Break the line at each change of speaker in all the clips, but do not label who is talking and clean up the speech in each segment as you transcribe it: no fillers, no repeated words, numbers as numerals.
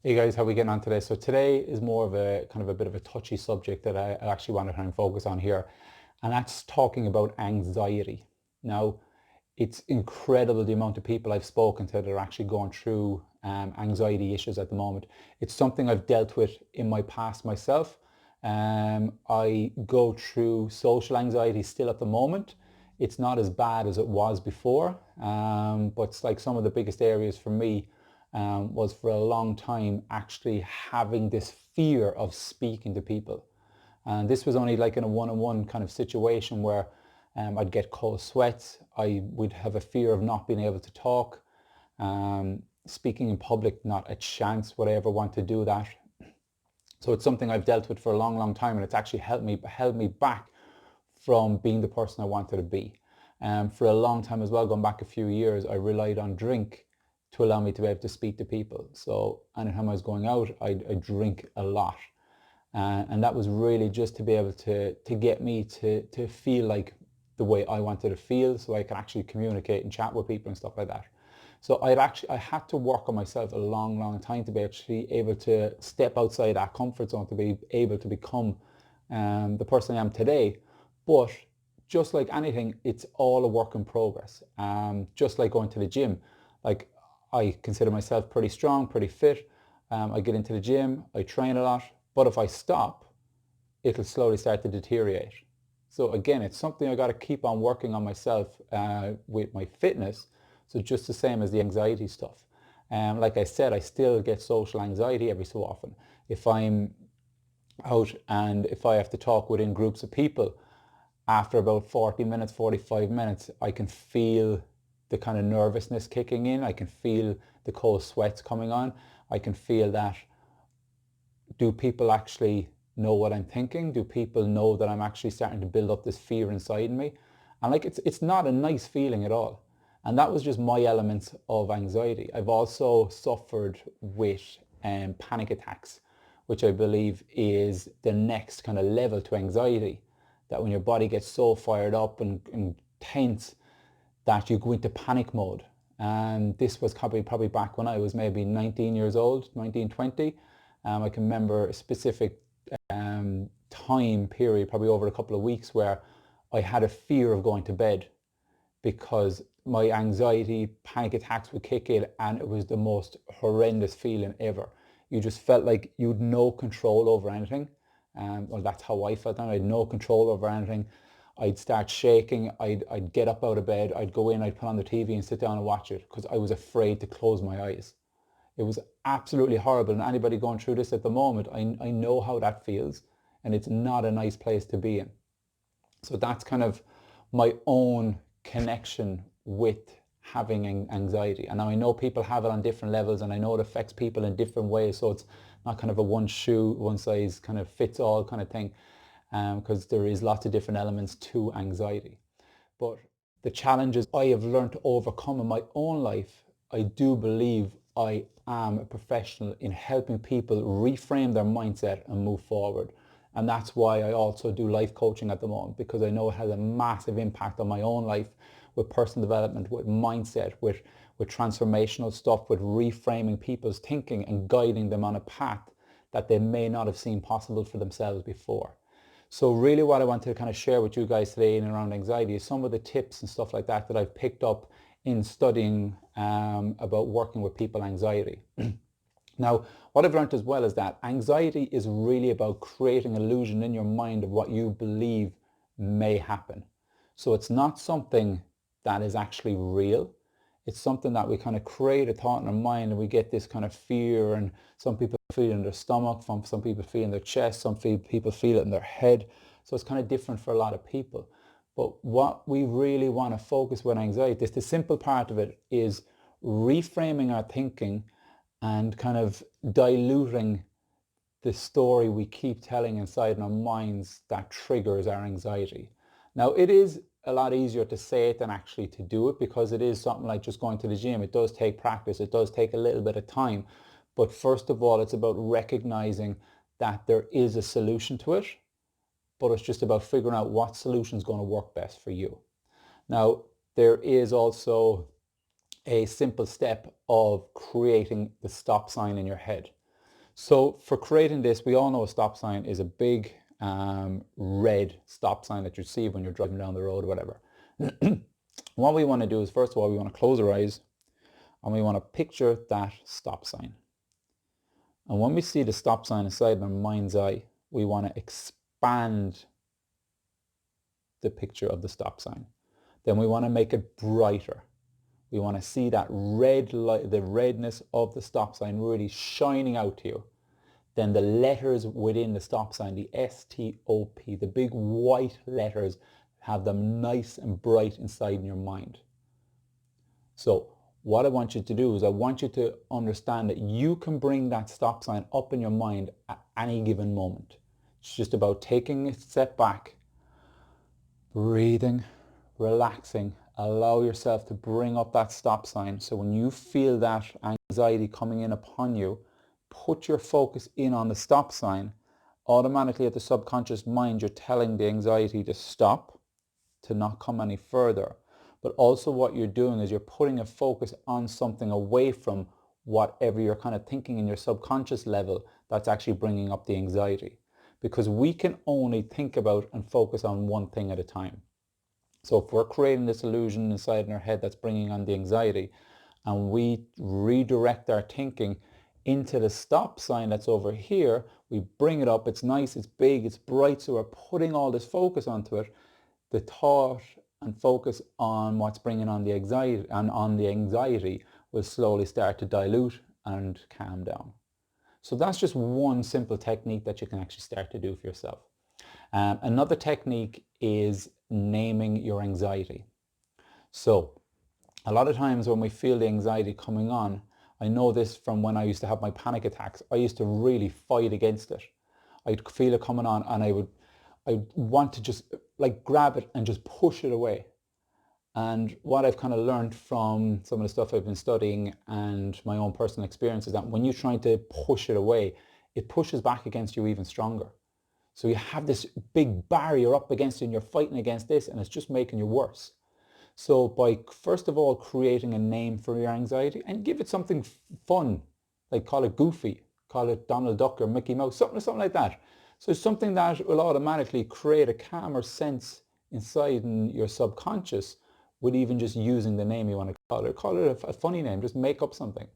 Hey guys, how are we getting on today? So today is more of a kind of a bit of a touchy subject that I actually want to try and focus on here, and that's talking about anxiety. Now, it's incredible the amount of people I've spoken to that are actually going through anxiety issues at the moment. It's something I've dealt with in my past myself. I go through social anxiety still at the moment. It's not as bad as it was before, but it's like some of the biggest areas for me was for a long time actually having this fear of speaking to people. And this was only like in a one-on-one kind of situation where I'd get cold sweats. I would have a fear of not being able to talk. Speaking in public, not a chance would I ever want to do that. So it's something I've dealt with for a long, long time, and it's actually held me back from being the person I wanted to be. For a long time as well, going back a few years, I relied on drink to allow me to be able to speak to people. So anytime I was going out, I'd drink a lot. And that was really just to be able to get me to feel like the way I wanted to feel so I could actually communicate and chat with people and stuff like that. So I had to work on myself a long, long time to be actually able to step outside that comfort zone to be able to become the person I am today. But just like anything, it's all a work in progress. Just like going to the gym, like I consider myself pretty strong, pretty fit. I get into the gym, I train a lot, but if I stop, it'll slowly start to deteriorate. So again, it's something I got to keep on working on myself with my fitness. So just the same as the anxiety stuff. Like I said, I still get social anxiety every so often. If I'm out and if I have to talk within groups of people, after about 40 minutes, 45 minutes, I can feel the kind of nervousness kicking in. I can feel the cold sweats coming on. I can feel that, do people actually know what I'm thinking? Do people know that I'm actually starting to build up this fear inside me? And like it's not a nice feeling at all. And that was just my elements of anxiety. I've also suffered with panic attacks, which I believe is the next kind of level to anxiety. That when your body gets so fired up and tense that you go into panic mode. And this was probably back when I was maybe 19 years old, 19, 20. I can remember a specific time period, probably over a couple of weeks, where I had a fear of going to bed because my anxiety, panic attacks would kick in, and it was the most horrendous feeling ever. You just felt like you had no control over anything. Well, that's how I felt. I had no control over anything. I'd start shaking. I'd get up out of bed. I'd go in. I'd put on the TV and sit down and watch it because I was afraid to close my eyes. It was absolutely horrible. And anybody going through this at the moment, I know how that feels, and it's not a nice place to be in. So that's kind of my own connection with having anxiety. And now I know people have it on different levels, and I know it affects people in different ways. So it's not kind of a one size kind of fits all kind of thing, because there is lots of different elements to anxiety. But the challenges I have learned to overcome in my own life, I do believe I am a professional in helping people reframe their mindset and move forward. And that's why I also do life coaching at the moment, because I know it has a massive impact on my own life with personal development, with mindset, with transformational stuff, with reframing people's thinking and guiding them on a path that they may not have seen possible for themselves before. So really what I want to kind of share with you guys today in and around anxiety is some of the tips and stuff like that that I've picked up in studying about working with people anxiety. Now, what I've learned as well is that anxiety is really about creating illusion in your mind of what you believe may happen. So it's not something that is actually real. It's something that we kind of create a thought in our mind, and we get this kind of fear, and some people feel it in their stomach, some people feel it in their chest, some people feel it in their head. So it's kind of different for a lot of people. But what we really want to focus with anxiety is the simple part of it is reframing our thinking and kind of diluting the story we keep telling inside in our minds that triggers our anxiety. Now, it is a lot easier to say it than actually to do it, because it is something like just going to the gym. It does take practice. It does take a little bit of time. But first of all, it's about recognizing that there is a solution to it, but it's just about figuring out what solution is going to work best for you. Now, there is also a simple step of creating the stop sign in your head. So for creating this, we all know a stop sign is a big red stop sign that you see when you're driving down the road or whatever. What we want to do is, first of all, we want to close our eyes and we want to picture that stop sign. And when we see the stop sign inside our mind's eye, we want to expand the picture of the stop sign. Then we want to make it brighter. We want to see that red light, the redness of the stop sign really shining out to you. Then the letters within the stop sign, the S-T-O-P, the big white letters, have them nice and bright inside in your mind. So what I want you to do is I want you to understand that you can bring that stop sign up in your mind at any given moment. It's just about taking a step back, breathing, relaxing, allow yourself to bring up that stop sign. So when you feel that anxiety coming in upon you, put your focus in on the stop sign. Automatically at the subconscious mind, you're telling the anxiety to stop, to not come any further. But also what you're doing is you're putting a focus on something away from whatever you're kind of thinking in your subconscious level that's actually bringing up the anxiety. Because we can only think about and focus on one thing at a time. So if we're creating this illusion inside in our head that's bringing on the anxiety, and we redirect our thinking into the stop sign that's over here, we bring it up, it's nice, it's big, it's bright, so we're putting all this focus onto it. The thought and focus on what's bringing on the anxiety and on the anxiety will slowly start to dilute and calm down. So that's just one simple technique that you can actually start to do for yourself. Another technique is naming your anxiety. So a lot of times when we feel the anxiety coming on, I know this from when I used to have my panic attacks, I used to really fight against it. I'd feel it coming on and I want to just like grab it and just push it away. And what I've kind of learned from some of the stuff I've been studying and my own personal experience is that when you're trying to push it away, it pushes back against you even stronger. So you have this big barrier up against you and you're fighting against this and it's just making you worse. So by first of all creating a name for your anxiety and give it something fun, like call it Goofy, call it Donald Duck or Mickey Mouse, something like that. So something that will automatically create a calmer sense inside in your subconscious with even just using the name you want to call it. Call it a funny name, just make up something.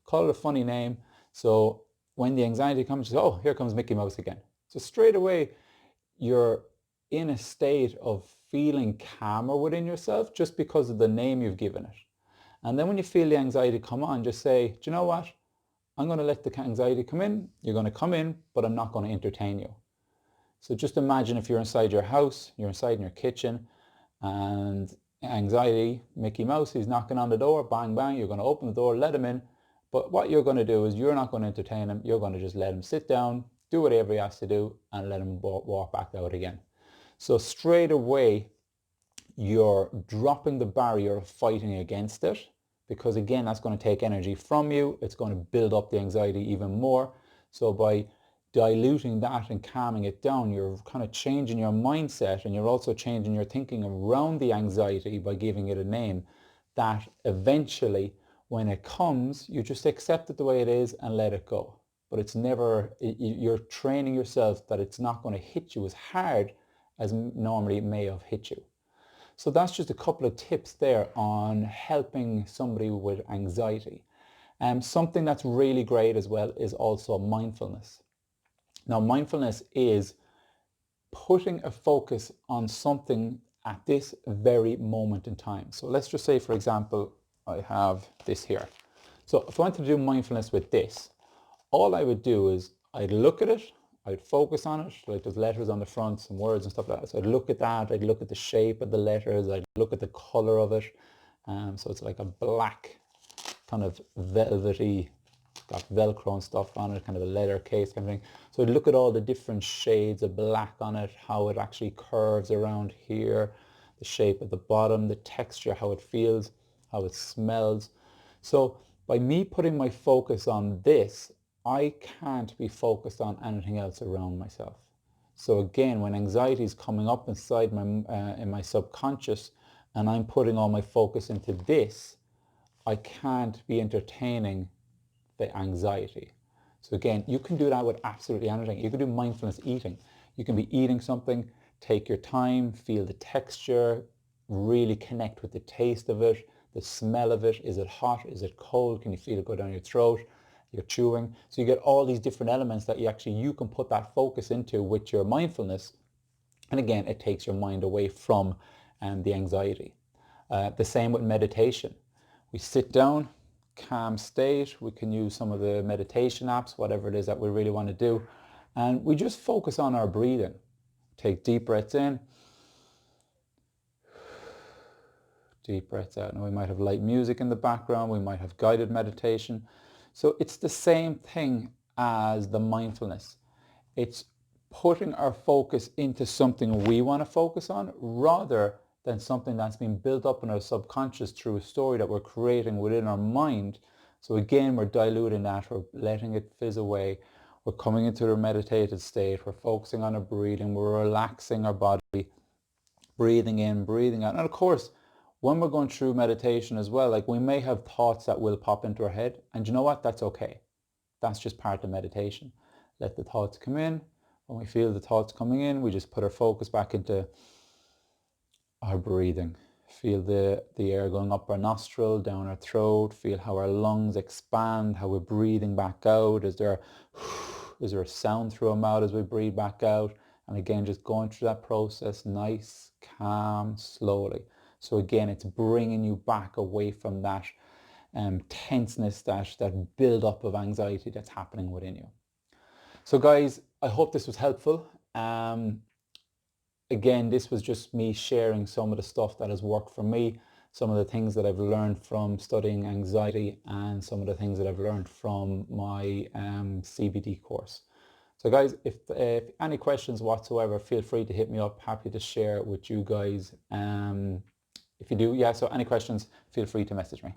Call it a funny name. So when the anxiety comes, you say, oh, here comes Mickey Mouse again. So straight away, you're in a state of feeling calmer within yourself just because of the name you've given it. And then when you feel the anxiety come on, just say, do you know what? I'm going to let the anxiety come in. You're going to come in, but I'm not going to entertain you. So just imagine if you're inside your house, you're inside in your kitchen, and anxiety, Mickey Mouse, he's knocking on the door, bang, bang, you're going to open the door, let him in. But what you're going to do is you're not going to entertain him. You're going to just let him sit down, do whatever he has to do, and let him walk back out again. So straight away, you're dropping the barrier of fighting against it, because again, that's going to take energy from you. It's going to build up the anxiety even more. So by diluting that and calming it down, you're kind of changing your mindset, and you're also changing your thinking around the anxiety by giving it a name that eventually when it comes, you just accept it the way it is and let it go. But it's never, you're training yourself that it's not going to hit you as hard as normally it may have hit you. So that's just a couple of tips there on helping somebody with anxiety. Something that's really great as well is also mindfulness. Now, mindfulness is putting a focus on something at this very moment in time. So let's just say, for example, I have this here. So if I wanted to do mindfulness with this, all I would do is I'd look at it, I'd focus on it, like there's letters on the front, some words and stuff like that. So I'd look at that, I'd look at the shape of the letters, I'd look at the color of it. So it's like a black kind of velvety, got Velcro and stuff on it, kind of a leather case kind of thing. So I'd look at all the different shades of black on it, how it actually curves around here, the shape at the bottom, the texture, how it feels, how it smells. So by me putting my focus on this, I can't be focused on anything else around myself. So again, when anxiety is coming up inside in my subconscious and I'm putting all my focus into this, I can't be entertaining the anxiety. So again, you can do that with absolutely anything. You can do mindfulness eating. You can be eating something, take your time, feel the texture, really connect with the taste of it, the smell of it. Is it hot? Is it cold? Can you feel it go down your throat? You're chewing. So you get all these different elements that you can put that focus into with your mindfulness. And again, it takes your mind away from the anxiety. The same with meditation. We sit down, calm state. We can use some of the meditation apps, whatever it is that we really want to do. And we just focus on our breathing. Take deep breaths in, deep breaths out. Now we might have light music in the background. We might have guided meditation. So it's the same thing as the mindfulness. It's putting our focus into something we want to focus on rather than something that's been built up in our subconscious through a story that we're creating within our mind. So again, we're diluting that, we're letting it fizz away, we're coming into a meditated state, we're focusing on our breathing, we're relaxing our body, breathing in, breathing out. And of course, when we're going through meditation as well, like we may have thoughts that will pop into our head, and you know what? That's okay. That's just part of meditation. Let the thoughts come in. When we feel the thoughts coming in, we just put our focus back into our breathing. Feel the air going up our nostril, down our throat. Feel how our lungs expand, how we're breathing back out. Is there a sound through our mouth as we breathe back out? And again, just going through that process, nice, calm, slowly. So again, it's bringing you back away from that tenseness, that build up of anxiety that's happening within you. So guys, I hope this was helpful. Again, this was just me sharing some of the stuff that has worked for me, some of the things that I've learned from studying anxiety, and some of the things that I've learned from my CBD course. So guys, if any questions whatsoever, feel free to hit me up. Happy to share it with you guys. If you do, so any questions, feel free to message me.